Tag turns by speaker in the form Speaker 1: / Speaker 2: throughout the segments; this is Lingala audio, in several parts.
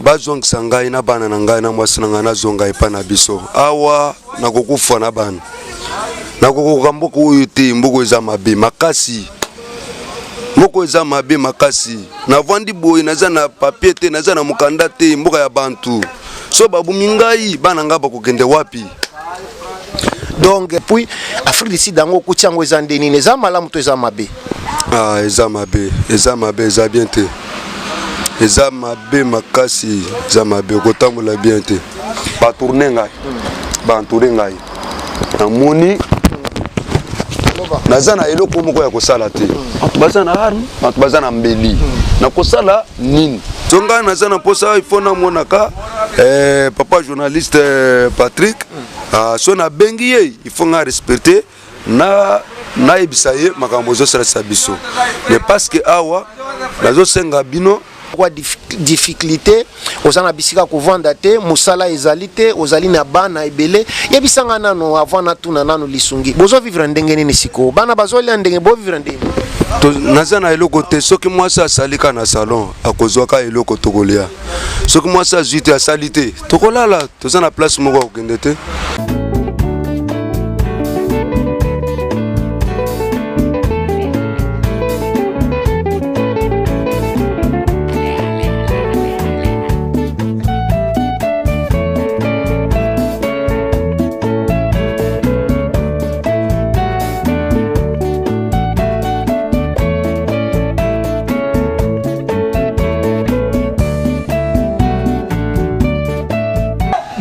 Speaker 1: bazongisa ngai na bana na ngai na mwasi na ngai na zonga epa na biso awa nakokufa na bana nakokoka mboka oyo te mboka eza mabe makasi mboka eza mabe makasi navandi boye naza na papier te naza na mokanda te mboka ya bantu so babumi ngai bana nga bakokende wapi.
Speaker 2: Donc puis Afrique du Sud dango kuchango eza ndeni eza malamu to eza mabe.
Speaker 1: Eza mabe eza bien te eza mabe makasi eza mabe kotambola bien te batourne ngai bantourne ngai namoni naza na eloko moko ya kosala te bato baza na arme bato baza na mbeli na kosala nini so ngai naza na mposa il faut namonaka papa journaliste Patrick so na bengi ye il faut nga respecter na ebisa ye makambo ezosalisa biso mais parce que awa nazosenga bino
Speaker 2: kwa difficulté ozana bisika kovanda te musala ezali te ozali na bana ebele yebisanga nano avant na tuna nano lisungi bozo vivre ndenge nini siko bana bazoli ndenge bo vivre ndenge
Speaker 1: naza na eloko te soki mwasi asalika na salon akozwaka eloko tokolia soki mwasi azwi te asali te tokolala toza na place moko akokende te.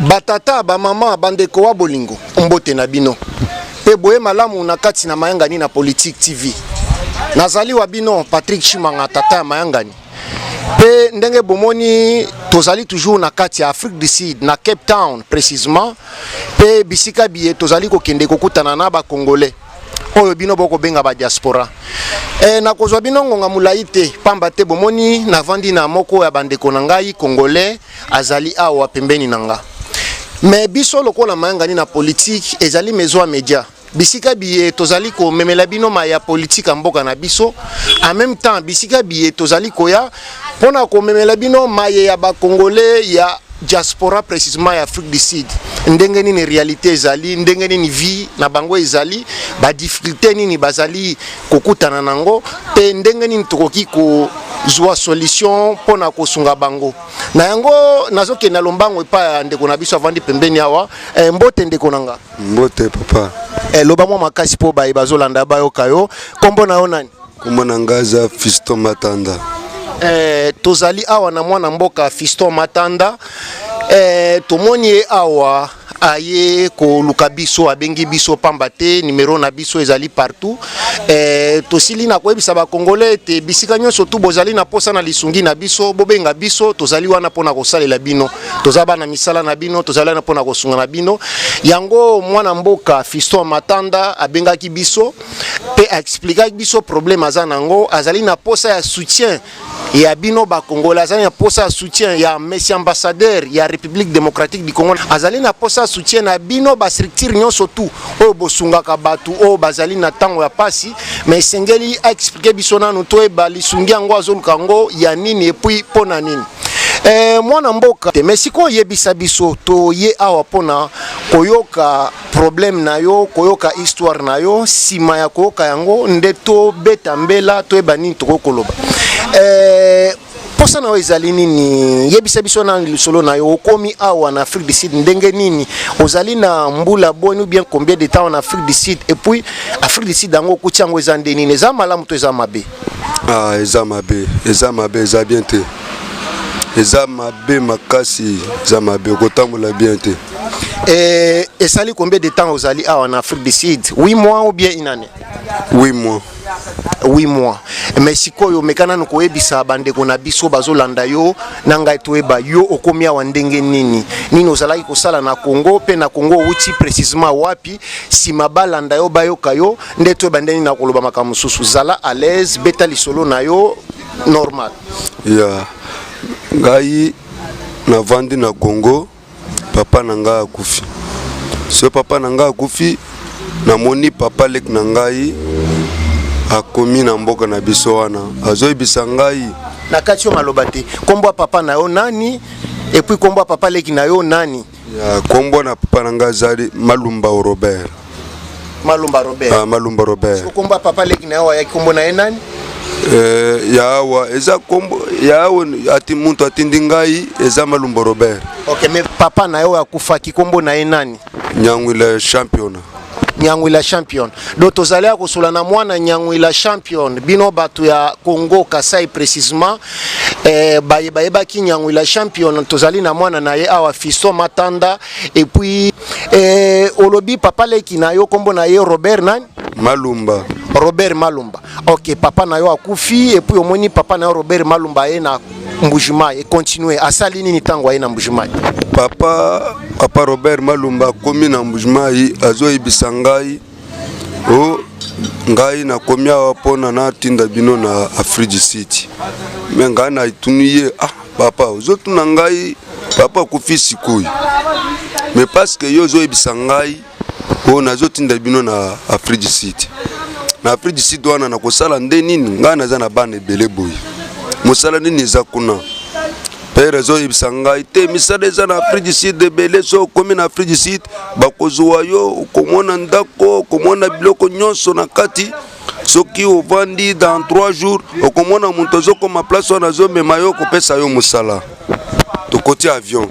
Speaker 2: Batata ba mama bandeko wa bolingo mbote na bino pe boye malamu na kati na mayangani na Politique TV nazali wa bino Patrick Chimanga tata ya mayangani pe ndenge bomoni tozali toujours na kati ya Afrique du Sud na Cape Town précisément pe bisika biye tozali kokende kokutana na ba congolais oyo bino boko benga ba diaspora na kozwa bino ngonga mulai te pamba te bomoni na vandi na moko ya bandeko na ngai congolais azali awa pembeni nanga. Mais biso lokola mayangani na politique ezali mezo media bisika biye tozali ko memela bino ma ya politique mboka na biso en même temps bisika biye tozali koya pona ko memela bino maye ya ba congolais ya diaspora précisément ya Afrique du Sud ndenge nini réalité ezali ndenge nini vie na bango ezali ba difficulté nini bazali kokutana nango pe ndenge nini tokoki ko zwa solution pona kosunga bango na yango nazoke na lombango epa ndeko na biso avandi pembeni awa mbote ndeko nanga
Speaker 1: mbote papa
Speaker 2: loba mwa makasi po baye bazolanda bayo kayo kombo na yo nani
Speaker 1: kombo na ngaza Fiston Matanda
Speaker 2: tozali awa na mwana mboka Fiston Matanda tomoni awa aye ko luka biso abengi biso pamba te numéro na biso ezali partout tosili na koyebisa ba congolais te bisika nyonso tu bozali na posa na lisungi na biso bobenga biso tozali wana pona kosalela bino tozaba na misala na bino tozali na pona kosunga na bino yango mwana mboka Fiston Matanda abengaki biso pe expliquer biso problème azanango azali na posa ya soutien ya bino ba congolais azali na posa ya soutien ya monsieur ambassadeur ya République démocratique du Congo azali na posa soutien na bino ba structure nyonso tu oyo bosungaka batu oyo bazali na tango ya pasi mais sengeli expliquer biso nanu to eba lisungi yango azoluka ngo ya nini epuis pona nini mwana mboka te mais siko yebisa biso to ye awa pona koyoka problème na yo koyoka histoire na yo sima ya koyoka yango ndeto beta mbela to eba nini tokokoloba posa na ezali nini yebisa biso na lisolo na yo okomi awa na Afrique du Sud ndenge nini ozali na mbula boni ou bien combien de temps en Afrique du Sud et puis Afrique du Sud dango kuchango eza ndeni eza malamu to eza mabe
Speaker 1: eza mabe eza bien te eza mabe makasi eza mabe kotambola bien te
Speaker 2: esali combien de temps ozali awa na Afrique du Sud 8 mois ou bien une année
Speaker 1: 8 mois
Speaker 2: 8 mois mais sikoyo mekana no koyebisa bandeko na biso bazolanda yo nanga etoyeba yo okomi awa ndenge nini ozalaki kosala na Congo pe na Congo uti précisément wapi sima balanda yo bayoka yo nde toyeba ndeni na koloba makambo susu zala à l'aise beta lisolo na yo normal
Speaker 1: ya ngai na vandi na Congo papa nanga akufi so papa nanga akufi namoni papa lek na ngai akomi na mboka na biso wana azoyebisa ngai
Speaker 2: na kati yo maloba te kombo papa na yo nani Et puis kombo papa leki na yo nani?
Speaker 1: Ya kombo na papa nanga zali Malumba Robert.
Speaker 2: Malumba Robert.
Speaker 1: Ah, Malumba Robert.
Speaker 2: So kombo papa leki na yo ya kombo na ye nani?
Speaker 1: Yawa eza kombo yawo ati muntu atindi ngai eza Malumba Robert.
Speaker 2: OK, mais papa na yo akufa ki kombo na ye nani?
Speaker 1: Nyangwila champion.
Speaker 2: Nyangwila champion. Do tozali akosola na mwana Nyangwila champion bino batu ya Congo Kasai précisément bayeba ki Nyangwila champion tozali na mwana na ye awa Fisto Matanda et puis olobi papa leki na yo kombo na ye Robert nani?
Speaker 1: Malumba.
Speaker 2: Robert Malumba. OK, papa na yo akufi et puis omoni papa na yo Robert Malumba ye na Mbujimai et continuer asali nini tango ye na Mbujimai.
Speaker 1: Papa Robert Malumba komi na Mbujimai azo ibisa ngai o ngai na komi awa pona na tinda bino na Afrique City. Me ngai na ituniye papa ozotuna ngai papa kufi sikoi. Mais parce que yo zo ibisa ngai o nazo tinda bino na Afrique City. Na Afrique City wana na kosala nde nini ngai naza na bana ebele boy. Mosala nini eza kuna. Père zo ibisa ngai te misala eza na Afrique City ebele so komi na Afrique City bakozwa yo komona ndako komona biloko nyonso na kati soki ovandi dans 3 jours okomona muntu zo koma place wana zo mema yo kopesa yo mosala. Tokoti avion.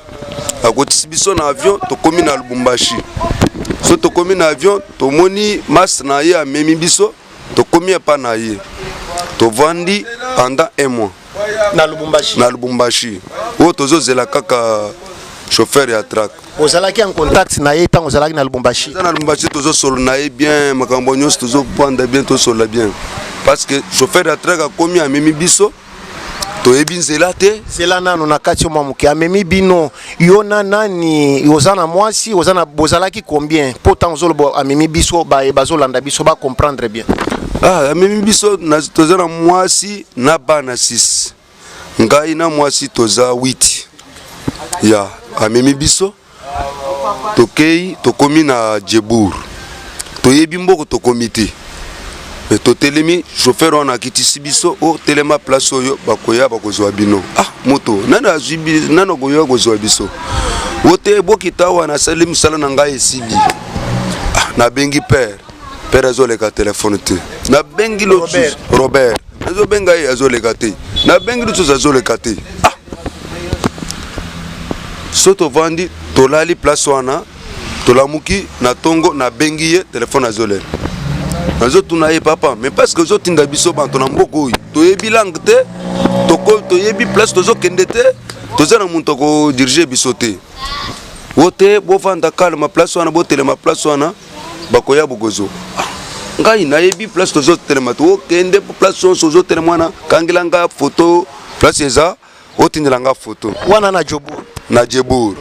Speaker 1: Akoti biso na avion tokomi na Lubumbashi. So tokomi na avion tomoni mas na ye amemi biso tokomi pa na ye. Tovandi pendant 1 mois.
Speaker 2: Na Lubumbashi.
Speaker 1: Na Lubumbashi. O tozo zela kaka chauffeur ya track.
Speaker 2: Ozalaki en contact na ye tant ozalaki na Lubumbashi.
Speaker 1: Na Lubumbashi tozo solo na ye bien makambo nyonso tozo panda bien to solo bien. Parce que chauffeur ya track akomi amemi biso to ebinzela te.
Speaker 2: Zela nanu na kati yo mamuke amemi bino yo na nani ozana mwasi ozana bozalaki combien pourtant ozolo amemi biso ba bazolanda biso ba comprendre bien.
Speaker 1: Amemi biso na toza na mwasi na bana 6. Ngai na mwasi toza 8. Ya amemi biso tokei tokomi na Djebour. Toyebi mboko tokomi te. Mais totelemi chauffeur wana kitisi biso o telema place oyo bakoya bakozwa bino. Moto nana azubi nana goyo kozwa biso. Wote bokita wana sali musala na ngai esibi. Na bengi père azoleka téléphone te. Na bengi lo Robert. Azo benga ye azoleka te. Na bengi lo azoleka te. Soto vandi tolali place wana tolamuki na tongo na bengi ye téléphone azoleka. Nazo tunaye papa mais parce que zo tinda biso banto na mboko toyebi langue te toyebi place tozo kende te toza na muntu ko diriger biso te. Wote bo vanda kalma place wana bo telema place wana bakoya bogozo. Ngai nayebi place tozo telema to kende place sozo telema na kangilanga photo place eza otindilanga photo
Speaker 2: wana na Djebour.
Speaker 1: Na Djebour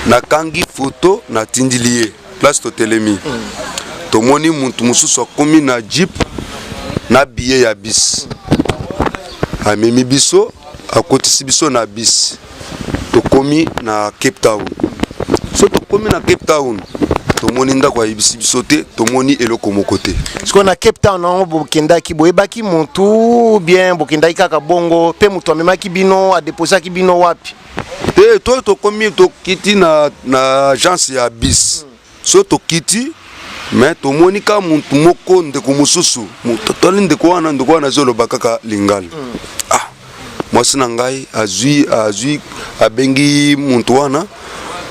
Speaker 1: na kangi photo na tindilie place to telemi. Tomoni muntu mususu akomi na jeep na billet ya bis. Amemi biso akotisi biso na bis. Tokomi na Cape Town. So tokomi na Cape Town. Tomoni ndako ya biso te, tomoni eloko moko te.
Speaker 2: Siko na Cape Town na bokendaki boyebaki muntu bien bokendaki kaka bongo pe mutu amemaki bino a déposaki bino wapi?
Speaker 1: Te tokomi tokiti na agence ya bis. So tokiti mais tomoni ka muntu moko ndeko mususu totali ndeko wana zoloba kaka lingala. Mwasi na ngai azui abengi muntu wana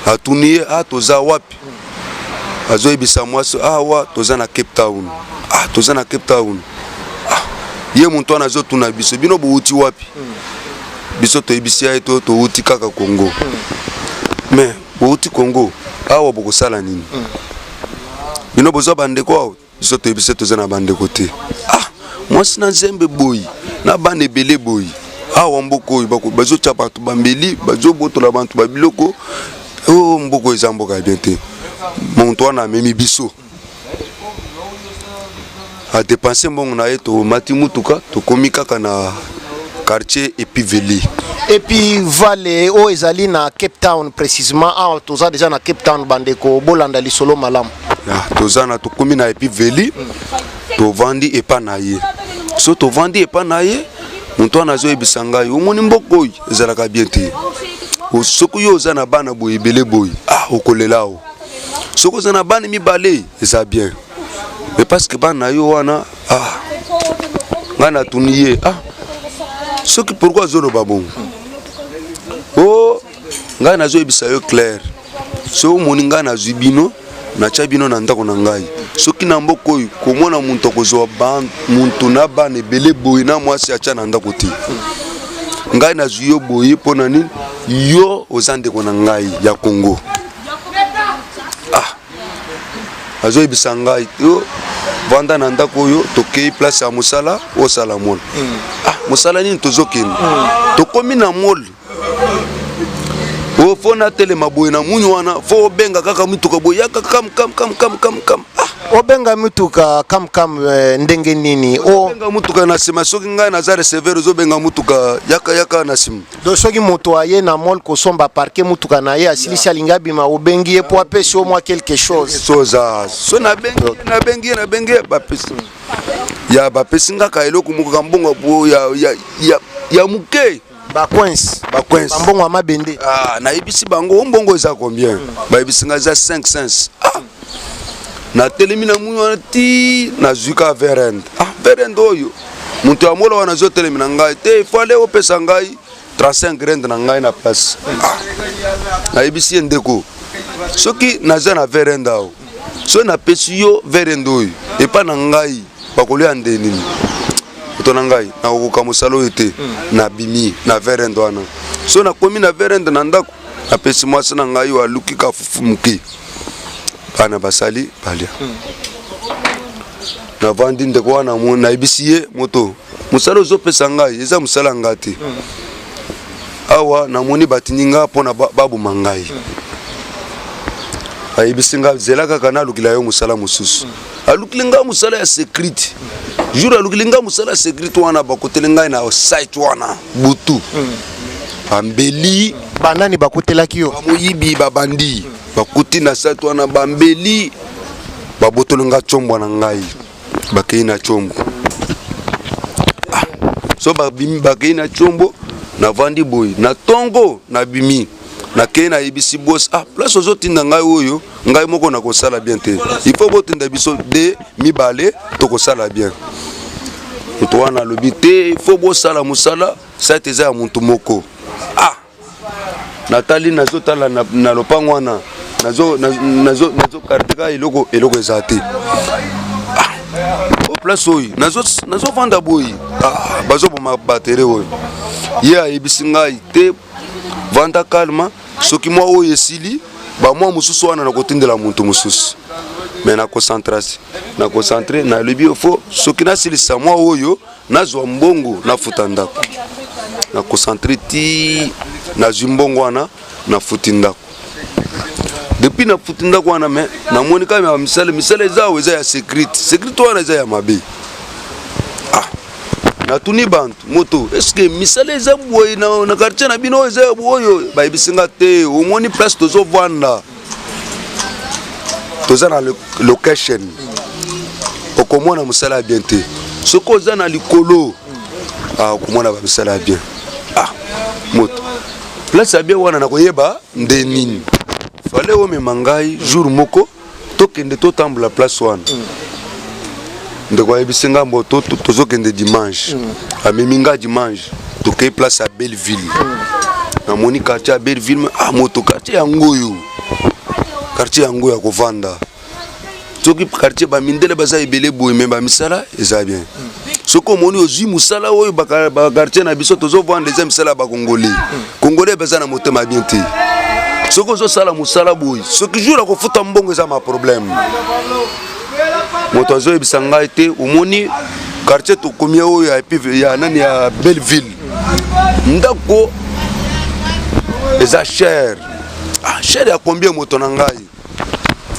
Speaker 1: atuniye toza wapi azo ebisa mwasi wa toza na Cape Town. Toza na Cape Town. Ye muntu wana zo tuna biso bino bouti wapi? Biso to ebisia to uti kaka Congo. Mais bouti Congo awa bokosala nini? Bino bozo bandeko awo biso to ebise toza na bandeko te. Mwasi na zembe boy na bande bele boy. Mboko bazo chapa to bambeli bazo botola bantu babiloko mboko eza mboka bien te. Muntu wana amemi biso a dépenser mbongo na ye to mati mutuka tokomi kaka na quartier Epiveli.
Speaker 2: Vale o ezali na Cape Town précisément toza déjà na Cape Town bandeko bolanda lisolo malamu.
Speaker 1: Toza na tokomi na Epiveli to vandi epa na ye. So to vandi epa na ye muntu wana zo ebisa ngai omoni mboko ezalaka bien te. soko yo zana bana boy belé boy ah okolelao soko zana bana mi balé ça bien mais parce que bana yo wana ah ngana tuniye ah soki pourquoi zolo babon oh ngana zo ebisa yo clair so moni ngana zubino na chabino na ndako na ngai soki na mboko komona muntu kozwa ban muntu na bana belé boy na mwasi acha na ndako ti ngai na zuyo boye pona nini yo ozande kona ngai ya Congo ah azo ebisa ngai yo vanda na ndako yo tokei place ya musala o sala mol ah musala nini tozokeni tokomi na mol o fona tele maboye na munyu wana fo benga kaka mituka boyaka kam ah
Speaker 2: obenga mutuka kam ndenge nini o
Speaker 1: benga mutuka na sima soki ngai na za receiver zo benga mutuka yaka na sima
Speaker 2: do soki moto aye na mol ko somba parquer mutuka na ye asilisi alingabi ma obengi e po apesi au moins quelque chose
Speaker 1: soza so na bengi ba pesi ya ba pesi ngaka eloko muka mbongo po ya muke
Speaker 2: ba coins mbongo amabende
Speaker 1: ah na ibisi bango mbongo eza combien ba ibisi nga za 5 cents ah na telemina munyo ti na zuka verend ah verend oyo muntu amola wana zo telemina ngai te fale opesa ngai 35 grains na ngai na place ah na ibisi ndeko soki na za na verend ao so na pesi yo verend oyo e pa na ngai bakolia ndeni to na ngai na ko musalo ete na bimi na verend wana so na komi na verend na ndako na pesi mwasi na ngai wa luki ka fufumuki bana basali balia na vandi ndeko wana na ibisiye moto musalo zo pesa ngai eza musala ngati awa na moni batininga pona babu mangai aibisinga zela kaka na lukila yo musala mususu alukilinga musala ya secret jour alukilinga musala ya secret wana bakotelenga na site wana butu ambeli
Speaker 2: banani bakotelaki yo
Speaker 1: bamuyibi babandi bakuti na site wana bambeli babotolenga chombo na ngai bakei na chombo so babimi bakei na chombo na vandi boy na tongo na bimi na kei na ibisi boss ah place ozotinda ngai oyo ngai moko na kosala bien te il faut botinda biso de mibale to kosala bien to wana lobi te il faut bosala musala sa teza ya muntu moko ah natali nazotala na lopango wana nazo karteka eloko ezate ah au place oyo nazo vanda boy ah bazo boma batterie oyo ya ibisi ngai te vanda calma soki mwa oyo esili ba mwa mususu wana na kotindela muntu mususu mais na concentré na lobi ofo soki nasilisa mwa oyo nazwa mbongo na futa ndako na concentré ti na zimbongo wana na futi ndako depuis na futi ndako wana mais na moni kama misale eza ya secret wana eza ya mabe ah na tuni bantu moto est-ce que misale eza boy na quartier na bino eza boyo ba ibisinga te au moni place tozo vanda toza na location okomona musala bien te soko za na likolo ah okomona ba misala bien ah moto place bien wana na koyeba ndenini fale o me mangai jour moko tokende to tambula place wana ndeko ebisinga mboto tozokende dimanche ameminga dimanche tokei place à Belleville na moni quartier à Belleville ah moto quartier yangoyo ya kovanda soki quartier ba mindele baza ebele boye me ba misala eza bien soko moni ozwi musala oyo ba quartier na biso tozo vendre les misala ba congolais baza na motema bien te soko zo sala musala boye soki jour a kofuta mbongo eza ma problème moto azo ebisa ngai te omoni quartier to komia oyo ya nani ya Belleville ndako eza cher ah cher ya combien moto na ngai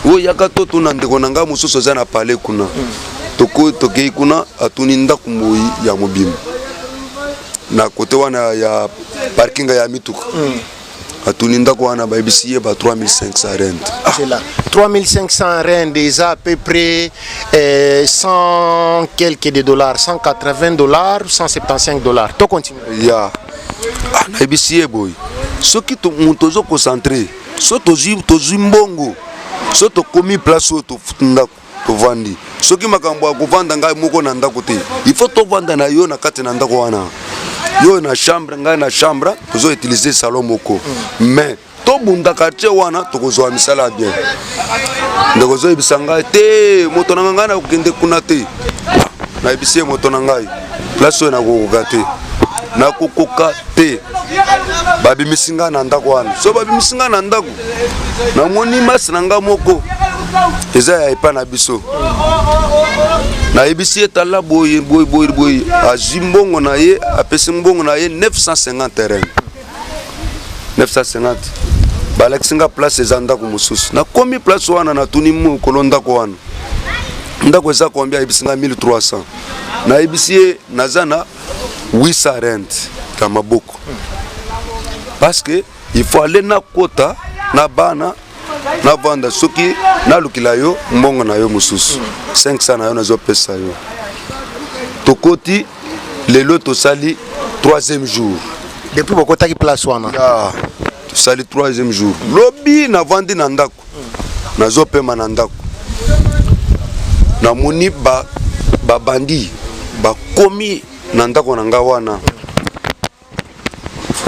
Speaker 1: oyo yaka to tuna ndeko na ngai mususu za na palais kuna tokei kuna atuni ndako mboyi ya mobimba na kote wana ya parking ya mituka atuni ndako wana ba ibisiye ba 3500 rand
Speaker 2: c'est là 3500 rand déjà à peu près 100 quelques de dollars, 180 dollars, 175 dollars. To continue.
Speaker 1: Ya na ibisiye boy Ce qui te monte concentré, ce que mbongo, ce que commis place où tu vandi. Ce qui m'a vendre ngai moko na ndako te. Il faut to vendre na yo na kati na ndako wana. Yo na chambre ngai na chambre, tu utiliser salon moko. Mais to bunda quartier wana to kozwa misala bien. Ndeko zo ibisanga te moto na ngai na kende kuna te. Na ibisie moto na ngai. Place na kokoka te. Na kokoka te. Babi misinga na ndako wana. So babi misinga na ndako. Na moni mas na nga moko. Eza ya ipa na biso. Na ibisi etala boye azimbongo na ye apesi mbongo na ye 950 terrain. 950. Balexinga place eza ndako mususu. Na komi place wana na tuni mu kolonda ko wana. Ndako eza kombia ibisinga 1300. Na ibisi nazana 800 rent kama boko. Parce que il faut aller na kota na bana na vanda soki na lukila yo mbongo na yo mususu 500 na yo nazo pesa yo tokoti lelo to sali 3e jour
Speaker 2: depuis bokota ki place wana
Speaker 1: to sali 3e jour lobi na vandi na ndako nazo pema na ndako na moni ba bandi ba komi na ndako na nga wana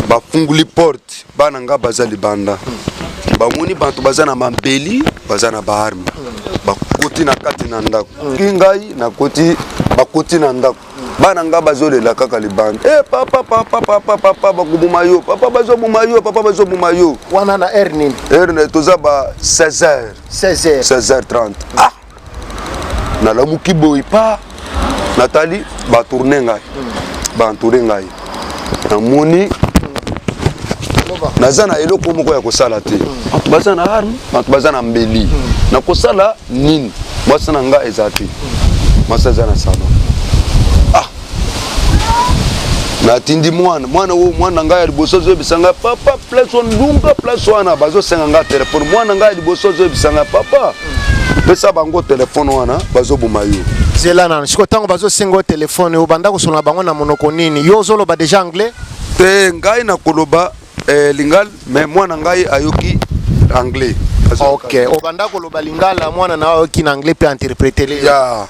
Speaker 1: ba funguli porte bana nga bazali banda bamoni bantu bazana mambeli bazana ba arme bakoti na kati na ndako kingai na koti bakoti na ndako bana nga bazolela kaka libanda papa bakubuma yo papa bazobuma yo papa bazobuma yo
Speaker 2: wana na erne
Speaker 1: toza ba 16h30 na lamuki boy pa Nathalie ba tourner ngai ba entouré ngai na moni nazana eloko moko ya kosala te bantu bazana arme bantu bazana mbeli na kosala nini mwasi na nga eza te mwasi aza na salon natindi mwana ngai ya liboso azoyebisanga papa place wana lunga place wana bazosenga nga telefone mwana ngai ya liboso azoyebisanga papa pesa bango telefone wana bazoboma yo
Speaker 2: zela nana siko ntango bazosenga telefone obanda kosolola bango na monoko nini yo ozoloba deja anglais
Speaker 1: te ngai na koloba lingal mais mwana ngai ayoki anglais.
Speaker 2: OK, obanda koloba lingala mwana na ayoki na anglais pe interpréter les
Speaker 1: ya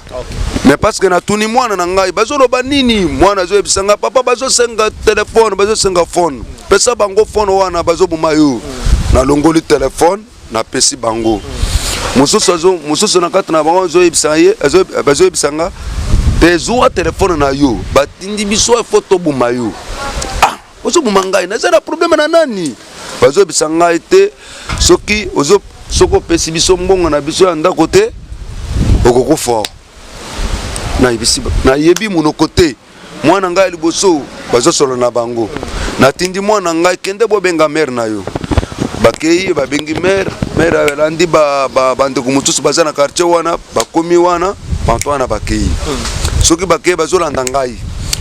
Speaker 1: mais parce que na tuni mwana na ngai bazoloba nini mwana zo ebisanga papa bazosenga téléphone bazosenga phone pesa bango phone wana bazobuma yo na longoli téléphone na pesi bango mususu na kati na bango zo ebisanga bazo ebisanga besoin téléphone na yo batindi biso photo buma yo ozo bumangai na zera problème na nani bazo bisanga ite soki ozo soko pesi biso mbongo na biso ya ndako te okokufa na ibisi na yebi monokote mwana ngai liboso bazo solo na bango na tindi mwana ngai kende bobenga mère na yo bakei babengi mère alandi bande ko mutusu bazana quartier wana bakomi wana bantu wana bakei soki bakei bazolanda ngai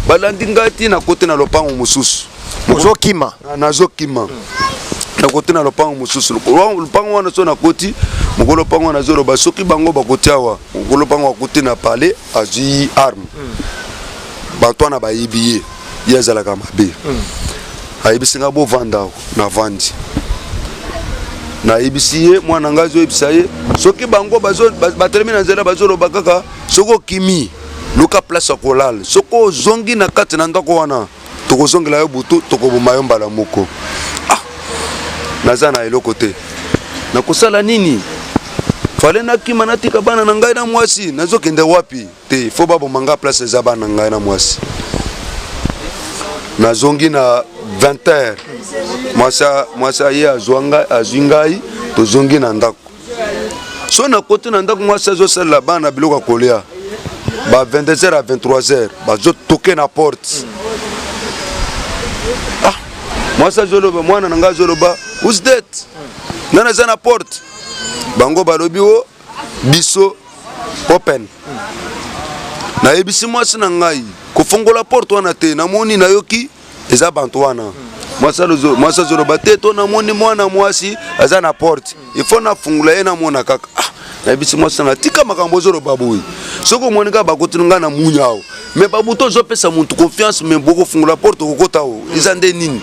Speaker 1: balandi ngati na kote na lopango mususu
Speaker 2: mozokima
Speaker 1: nazokima na kote na lopango mususu lopango wana so na koti mokolo lopango na zolo basoki bango bakotiawa mokolo lopango kote na palais azui arme bantu wana bayibiye yazalaka mabe ayibisinga bo vanda na vandi na ibisiye mwana ngazo ibisaye soki bango batelemi na nzela bazoloba kaka soko kimi luka place kolal soko zongi na kati na ndako wana tokozongela yo butu tokoboma yo mbala moko naza na eloko te na kosala nini fale nakima natika bana na ngai na mwasi nazokende wapi te fo baboma nga place eza bana na ngai na mwasi nazongi na 20h mwasi aye azwi ngai tozongi na ndako so na kote na ndako mwasi azosalela bana biloko ya kolia ba 22h à 23h bazotoke na porte mwasi azoloba mwana na ngai azoloba who's that nana aza na porte bango balobi o biso open nayebisi mwasi na ngai kofongola porte wana te namoni nayoki eza bantu wana mwasi azoloba te to namoni mwana mwasi aza na porte ifo nafungula ye namona kaka nayebisi mwasi na tika makambo ozoloba boye soki omoni kaka bakoti ngai na munya awo me babuto ozopesa muntu confiance me bokofungula porte okokota o eza nde nini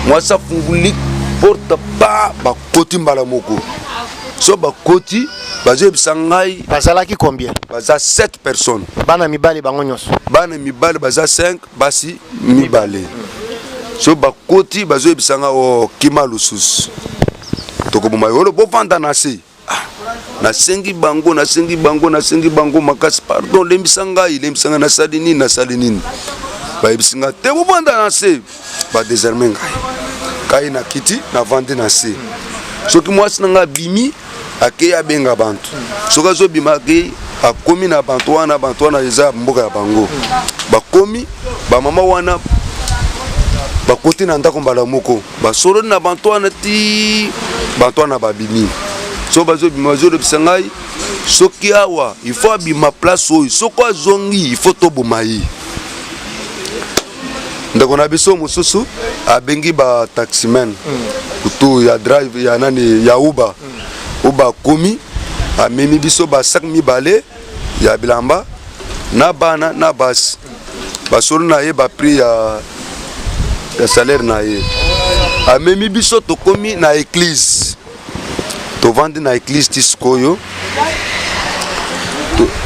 Speaker 1: mwasi afunguli porte pa bakoti mbala moko so bakoti bazoyebisa ngai
Speaker 2: bazalaki combien
Speaker 1: baza 7 personnes
Speaker 2: bana mibale bango nyonso
Speaker 1: bana mibale baza 5 basi mibale so bakoti bazoyebisa ngai o kima lususu tokoboma yolo bovanda na se nasengi bango makasi pardon lembisa ngai nasali nini bayebisi ngai te bovanda na se badéserme ngai kai na kiti navandi na se soki mwasi na ngai abimi akei abenga bantu soki azobima akei akomi na bantu wana eza mboka ya bango bakomi bamama wana bakoti na ndako mbala moko basololi na bantu wana ti bantu wana babimi so bazobima bazolobisa ngai soki awa ifo abima place oyo soko azongi ifo toboma ye ndeko na biso mosusu abengi bataximen kutu ya drive ya nani ya uba komi amemi biso basak mibale ya bilamba na bana na basi basolo na ye bapri ya salaire na ye amemi biso tokomi na église tovandi na église ti sikoyo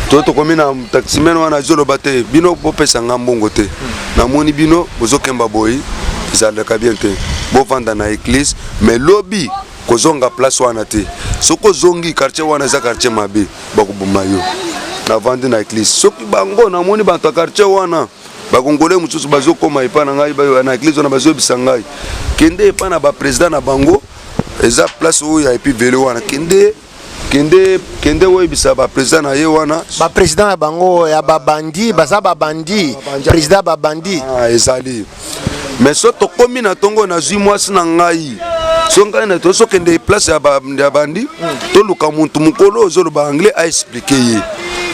Speaker 1: tokomi na taximen wana azoloba te bino bopesa nga mbongo te namoni bino bozokemba boyi ezalaka bien te bovanda na église mais lobi kozonga place wana te soki ozongi quartier wana eza quartier mabe bakoboma yo navandi na église soki bango namoni bato ya quartier wana bakongole mosusu bazokoma epa na ngai na église wana bazoyebisa ngai kende epa na baprésident na bango eza place oyo ya epi velo wana kende oyebisa baprésident na ye wana
Speaker 2: baprésident ya bango ya babandi baza babandi président babandi
Speaker 1: ezali mais so tokomi na ntongo nazwi mwasi na ngai so ngai na tosokende place ya bandi toluka muntu mokolo ozoloba anglais aexplike ye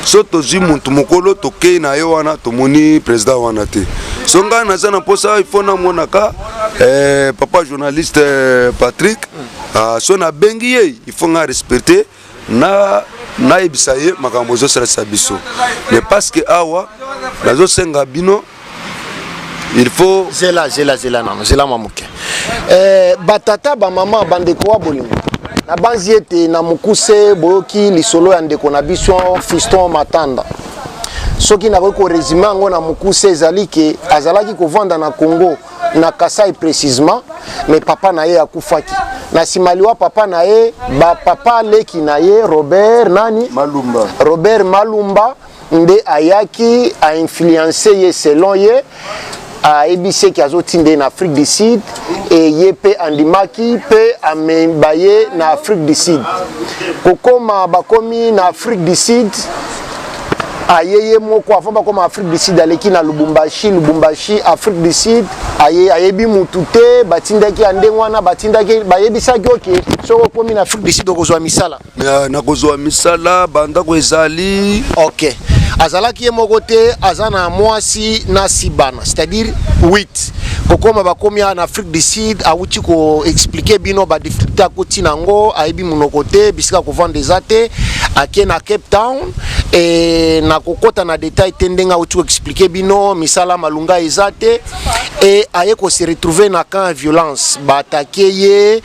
Speaker 1: so tozwi muntu mokolo tokei na ye wana tomoni président wana te so ngai naza na mposa ifo namonaka papa journaliste Patrick so nabengi ye ifo ngai respecte nayebisa ye makambo ezosalisa biso mais parce que awa nazosenga bino il faut
Speaker 2: zela mamuke batata bamama bandeko wa bolingo na banzi ete na mokuse boyoki lisolo ya ndeko na biso Fiston Matanda soki nakoki koresume yango na mokuse ezali ke azalaki kovanda na Congo na Kasai précisément mais papa na ye akufaki na simaliwa papa na ye papa leki na ye Robert Malumba nde ayaki a influencer ye selon ye aebise ki azotinde na Afrique du Sud et ye pe andimaki pe amembaye na Afrique du Sud kokoma bakomi na Afrique du Sud ayeye moko avant bakoma Afrique du Sud aleki na Lubumbashi Afrique du Sud ayebi mutu te batindaki andengwana batindaki bayebisaki oke soko komi na Afrique du Sud okozwa misala
Speaker 1: nakozwa misala bandako ezali
Speaker 2: ok azalaki ye moko te aza na mwasi na sibana c'est-à-dire 8 kokoma bakomi en Afrique du Sud awuti ko expliquer bino ba difficulté akoti nango ayebi munoko te bisika kovanda eza te ake na Cape Town et na kokota na détail te ndenga awuti ko expliquer bino misala malunga eza te et aye ko se retrouver na camp violence batake ye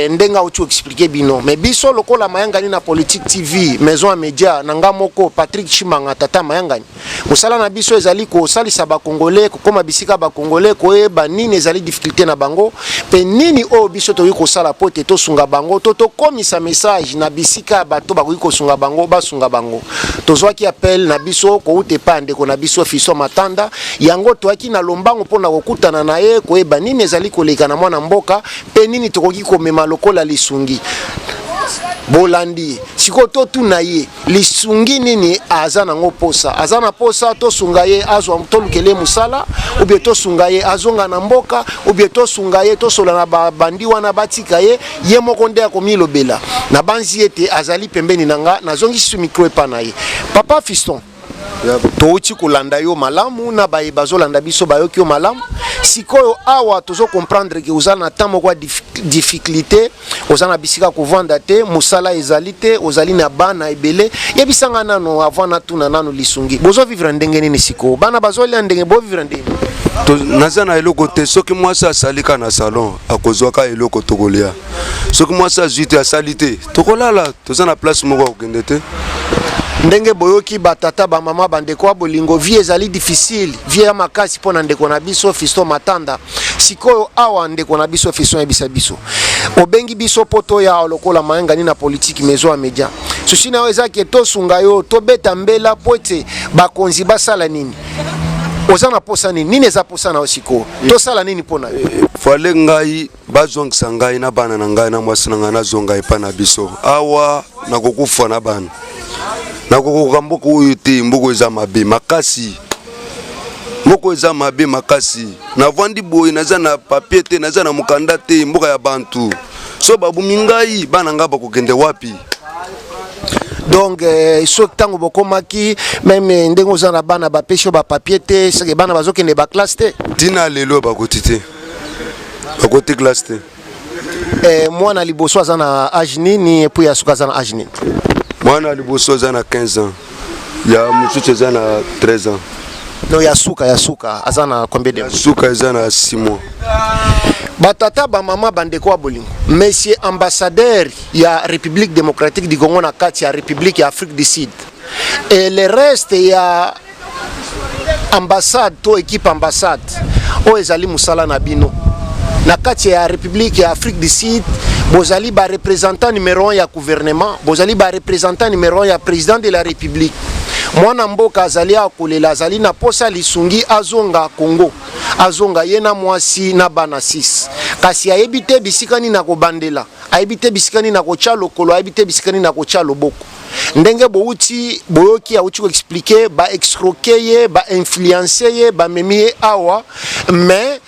Speaker 2: ndenga awuti ko expliquer bino mais biso lokola mayangani na Politique TV maison à média nanga moko Patrick Chimanga tata mayangani musala na biso ezali ko salisa ba congolais kokoma bisika ba congolais koyeba nini ezali difficulté na bango pe nini o biso toyi kosala pote tosunga bango tokomisa message na bisika bato bakoki kosunga bango basunga bango tozwaki appel na biso koute pa ndeko na biso Fiston Matanda yango toaki na lombango mpona kokutana na ye koyeba nini ezali koleka na mwana mboka pe nini tokoki komema lokola lisungi bolandi sikoto tuna ye lisungi nini aza nango posa aza na posa tosunga ye azwa tolukele musala ou bien tosunga ye azonga na mboka ou bien tosunga ye tosola na bandi wana batika ye moko nde akomilobela na banzi ete azali pembeni nanga nazongi su micro epa na ye papa Fiston touti kolanda yo malamu na baye bazolanda biso bayoki yo malamu sikoyo awa tozo comprendre que oza na temps moko difficulté oza na bisika kovanda te musala ezali te ozali na bana ebele yebisanga nano avant na tuna nano lisungi bozo vivre ndenge nini sikoyo bana bazolia ndenge bo vivre ndenge
Speaker 1: naza na eloko te soki mwasi asalika na salon akozwaka eloko tokolia soki mwasi azwi te asali te tokolala toza na place moko akokende te
Speaker 2: ndenge boyoki batata bamama bandeko bolingo vie ezali difficile vie ya makasi mpona ndeko na biso Fiston Matanda sikoyo awa ndeko na biso Fiston yebisa biso obengi biso poto ya lokola mayanga ni na politique maison ya media susi na ezaki tosunga yo tobeta mbela pote bakonzi basala nini ozana posa nini eza posa na osiko tosala nini pona
Speaker 1: fale ngai bazongisa ngai na bana na ngai na mwasi na ngai nazonga epa na biso awa nakokufa na bana nakokoka mboko oyo te mboko eza mabe makasi mboko eza mabe makasi navandi boye naza na papier te naza na mokanda te mboka ya bantu so babumi ngai bana ngai bakokende wapi
Speaker 2: donc so tango bokomaki même ndenge oza na bana bapesho bapapier te seke bana bazokende baklasse te
Speaker 1: tina lelo bakoti te bakoti klasse te
Speaker 2: mwana liboso aza na age nini epuis ya suka aza na age nini
Speaker 1: mwana liboso aza na 15 ans ya mosusu eza na 13 ans
Speaker 2: no ya suka aza na combien de mois
Speaker 1: suka eza na 6 mois
Speaker 2: batata bamama bandeko ya bolingo monsieur ambassadeur ya République démocratique du Congo na kati ya République ya Afrique du Sud et le reste ya ambassade to équipe ambassade o ezali musala na bino na kati ya République ya Afrique du Sud bozali ba représentant numéro 1 ya gouvernement bozali ba représentant numéro 1 ya président de la République mwana mboka azali akolela azali na posa lisungi azonga Congo azonga yena mwasi na bana 6 kasi ayebite bisikani na kobandela ayebite bisikani na kocha lokolo ayebite bisikani na kocha loboko ndenge bouti boyoki auti ko expliquer ba escroquer ye ba influencer ye ba memi awa mais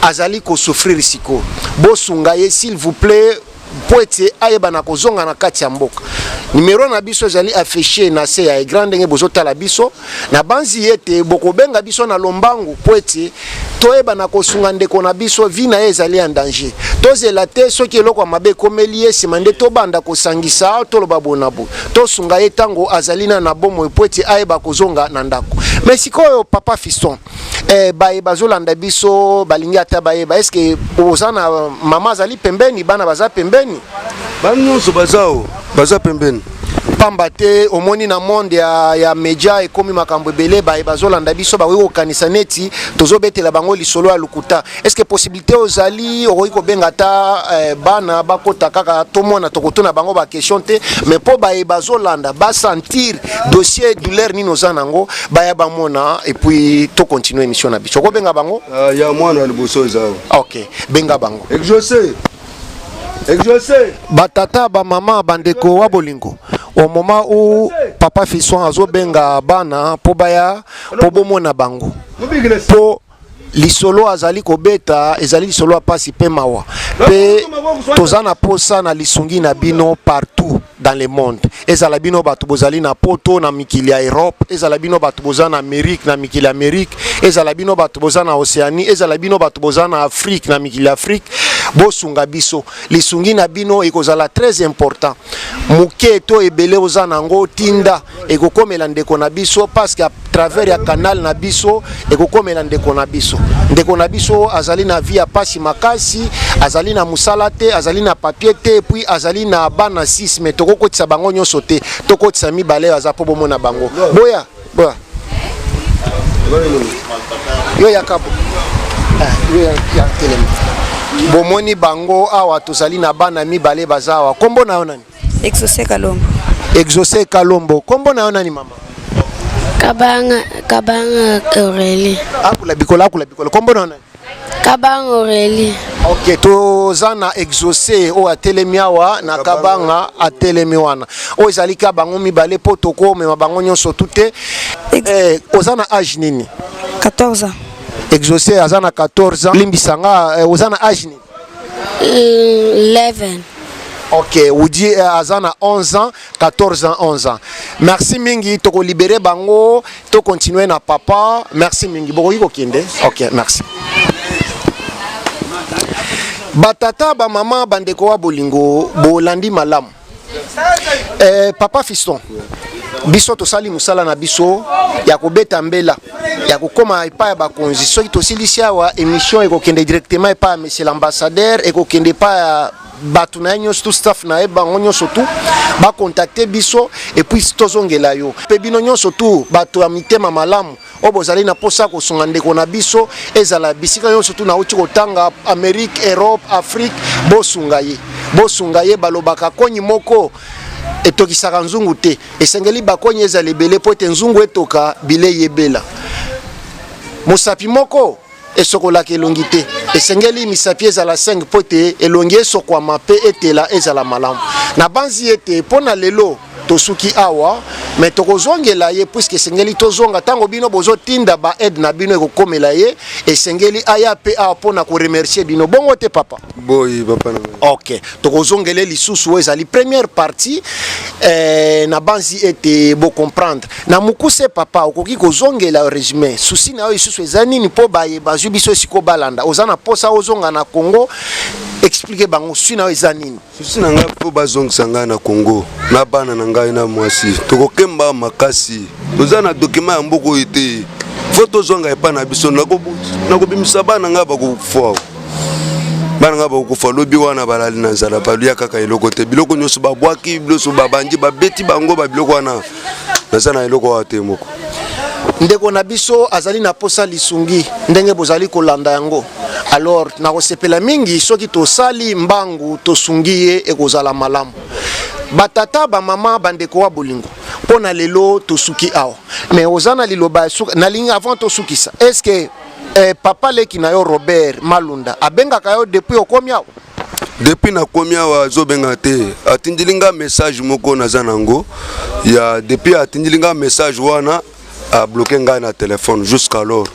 Speaker 2: azali ko souffrir siko bosunga ye s'il vous plaît poete ayeba na kozonga na kati ya mboka numéro na biso ezali affiché na se ya grande ndenge bozotala biso na banzi yete bokobenga biso na lombangu poete toyeba na kosunga ndeko na biso vi na ye ezali en danger tozela te soki eloko mabe komeli ye nsima nde tobanda kosangisa toloba bonabo tosunga ye tango azali na bomo poete ayeba kozonga na ndako mais sikoyo papa Fiston baye bazolanda biso balingi ata bayeba eske ozana mama azali pembeni bana baza pembeni
Speaker 1: banyonso baza pembeni
Speaker 2: pamba te omoni na monde ya media ekomi makambo ebele baye bazolanda biso bakoki kokanisa neti tozobetela bango lisolo ya lukuta eske possibilité ozali okoki kobenga ata bana bakota kaka tomona tokotuna bango baquestion te mais mpo baye bazolanda basentir dossier douleur nini oza nango baya bamona epuis tocontinue émission na biso okobenga bango
Speaker 1: ya mwana liboso ezao
Speaker 2: ok benga bango
Speaker 1: exaucé
Speaker 2: batata bamama bandeko wa bolingo au moment où papa Fiston azobenga bana po baya po bomona bango po lisolo azali kobeta ezali lisolo apasi pe mawa pe tozana posa na lisungi na bino partout dans le monde ezala bino bato bozali na poto na mikili ya Europe ezala bino bato bozana Amérique na mikili ya Amérique ezala bino bato bozana Océanie ezala bino bato bozana Afrique na mikili ya Afrique bosunga biso lisungi na bino ekozala très important muke to ebele ozana ngo tinda ekokomela ndeko na biso parce que à travers ya canal na biso ekokomela ndeko na biso azali na vie ya pasi makasi azali na musala te azali na papier te puis azali na bana 6 mais tokokotisa bango nyonso te tokotisa mibale aza po bomona bango boya yo yakabo yo ya telema bomoni bango awa tozali na bana mibale bazawa kombo na yo nani Exaucé Kalombo kombo na yo nani mama
Speaker 3: Kabanga Aurélie
Speaker 2: akula bikola kombo na yo nani
Speaker 3: Kabanga Aurélie
Speaker 2: ok tozana Exaucé o atelemi awa na Kabanga atelemi wana o ezali ka bango mibale po toko mema bango nyonso tute ozana âge nini
Speaker 3: 14 ans
Speaker 2: Exaucé azana 14 ans limbisanga ozana âge nini
Speaker 3: 11
Speaker 2: Ok, Woody Azana 11 ans, 14 ans, 11 ans. Merci mingi, toko libéré bango, to continuer na papa. Merci mingi, boko kinde. Ok, merci. Batata ba mama bandeko wa bolingo bolandi malamu. Papa fiston. Biso to sali musala na biso ya kobeta mbela ya kokoma epa ya bakonzi soki to silisia wa émission ekokende directement epa monsieur l'ambassadeur ekokende pa ya batu na nyonso tout staff na eba nyonso tout ba contacter biso et puis tozongela yo pe bino nyonso tout batu ya mitema malamu obozali na posa ko songa ndeko na biso ezala bisika nyonso tout na uti kotanga Amérique, Europe, Afrique bosunga ye balobaka konyi moko etokisaka nzungu te esengeli bakonyi ezala ebele po ete nzungu etoka bile yebela mosapi moko esokolaka elongi te esengeli misapi ezala 5 po ete elongi esokwama mpe etela ezala malamu na banzi ete mpo na lelo tosuki awa mais tokozongela ye puisque esengeli tozonga ntango bino bozotinda ba aide na bino ekokomela ye esengeli aya mpe awa mpona koremercier bino bongo te papa
Speaker 1: boyi papa na
Speaker 2: ok tokozongele lisusu oyo ezali première partie na banzi ete bocomprendre na mokuse papa okoki kozongela résumé susi na oyo lisusu eza nini mpo bazwi biso esiko balanda oza na posa ozonga na Congo expliquer bango susi na oyo eza nini
Speaker 1: susi na ngai mpo bazongisa ngai na Congo na bana na ngai na mwasi tokokemba makasi toza na document ya mboka oyo te fo tozonga epa na biso nakobimisa bana ngai bakokufa bana ngai bakokufa lobi wana balali na nzala balia kaka eloko te biloko nyonso babwaki biloso babandi babeti bango babiloko wana naza na eloko wa te moko
Speaker 2: ndeko na biso azali na posa lisungi ndenge bozali kolanda yango alors nakosepela mingi soki tosali mbangu tosungi ye ekozala malamu batata ba mama bandeko wa bolingo pona lelo tosuki awa mais ozana liloba na linga avant tosukisa est-ce que papa leki na yo Robert Malunda abengaka yo depuis okomi awa
Speaker 1: depuis nakomi awa azobenga te atindilinga message moko naza nango ya depuis atindilinga message wana a bloqué ngai na téléphone jusqu'alors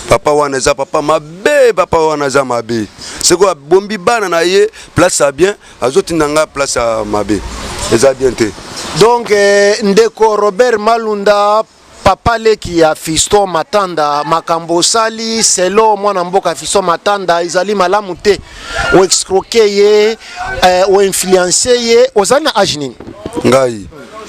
Speaker 1: papa wana eza papa mabe papa wana eza mabe seko bombi bana na ye place a bien azotinda nga place a mabe eza bien te
Speaker 2: donc ndeko Robert Malunda papa leki ya Fiston Matanda makambo sali selo mwana mboka Fiston Matanda izali malamu te o escroquer ye o influencer ye ozali na âge nini
Speaker 1: ngai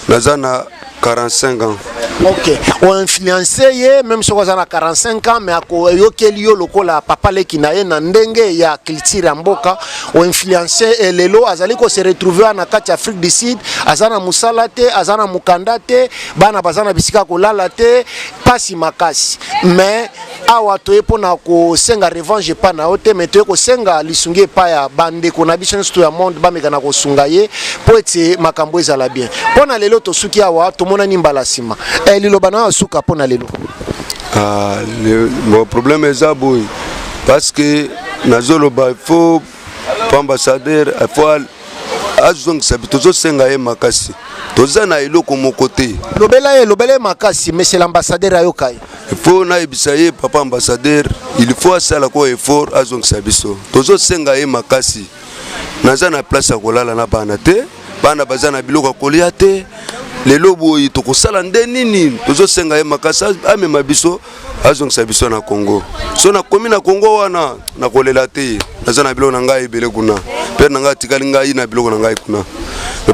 Speaker 1: naza na 45 ans.
Speaker 2: Ok, on influencé ye même si on a 45 ans mais ako yokeli yo lokola papa leki na ye na ndenge ya culture mboka on influencé lelo azali ko se retrouver na kati Afrique du Sud azana musala te azana mukanda te bana bazana bisika kolala te pasi makasi mais awa toye pona ko senga revanche pa na ote mais toye ko senga lisungi pa ya bande ko na biso sto ya monde ba mekana ko sunga ye po ete makambo ezala bien pona lelo to suki awa to mona nimbala sima liloba na suka pona lelo
Speaker 1: le problème est ça boy parce que nazoloba il faut ambassadeur il faut azong sabitozo senga ye makasi toza na eloko mokote
Speaker 2: lobela makasi monsieur l'ambassadeur ayokai
Speaker 1: il faut na ebisaye papa ambassadeur il faut asala ko effort azong sabiso tozo senga ye makasi naza na place kolala na bana te bana bazana biloko kolia te lelo boyi tokosala nde nini tozo senga ye makasi amema biso azongisa biso na Congo so na komi na Congo wana na kolela te naza na biloko na ngai ebele kuna père na ngai tikali ngai na biloko na ngai kuna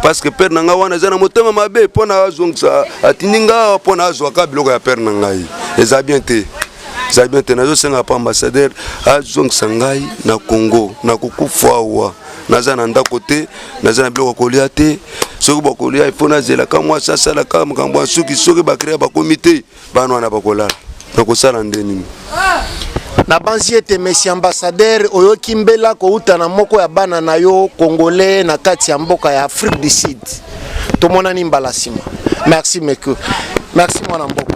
Speaker 1: parce que père na ngai wana eza na motema mabe mpona azongisa atindi ngai mpona azwaka biloko ya père na ngai eza bien te nazosenga pa ambassadeur azongisa ngai na Congo na kokufa awa naza na ndako te naza na biloko kolia te soki bakolia ifo nazela ka mwa sasala ka makambo ya suki soki bakrea bakomite bana wana bakolala nakosala nde nini
Speaker 2: na banzi ete monsieur ambassadeur oyoki mbela kouta na moko ya bana na yo congolais na kati ya mboka ya Afrique du Sud tomonani mbala sima merci meko merci mwana mboka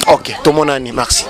Speaker 2: ok tomonani merci